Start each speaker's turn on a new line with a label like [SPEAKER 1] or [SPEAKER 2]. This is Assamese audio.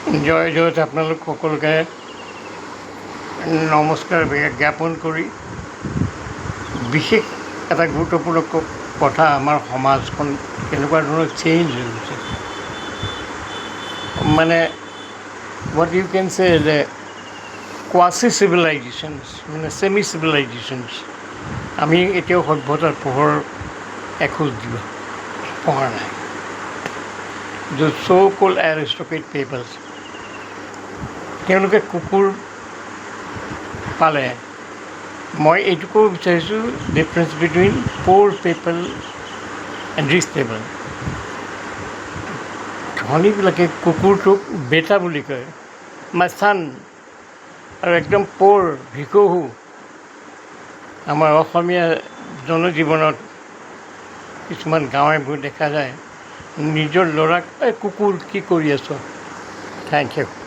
[SPEAKER 1] জয় জয়তে আপোনালোক সকলোকে নমস্কাৰ জ্ঞাপন কৰি বিশেষ এটা গুৰুত্বপূৰ্ণ কথা আমাৰ সমাজখন কেনেকুৱা ধৰণৰ চেঞ্জ হৈ গৈছে মানে হোৱাট ইউ কেন চে যে কোৱাচি চিভিলাইজেশ্যনছ মানে ছেমি চিভিলাইজেশ্যনছ আমি এতিয়াও সভ্যতাৰ পোহৰ এখোজ দিব পৰা নাই য'ত চ' কল্ড এৰিষ্টক্ৰেট পিপলছ তেওঁলোকে কুকুৰ পালে মই এইটো ক'ব বিচাৰিছোঁ difference between poor people and rich people ধনীবিলাকে কুকুৰটোক বেটা বুলি কয় মাই চান আৰু একদম প'ৰ ভিকহু আমাৰ অসমীয়া জনজীৱনত কিছুমান গাঁৱেবোৰ দেখা যায় নিজৰ ল'ৰাক এই কুকুৰ কি কৰি আছ থেংক ইউ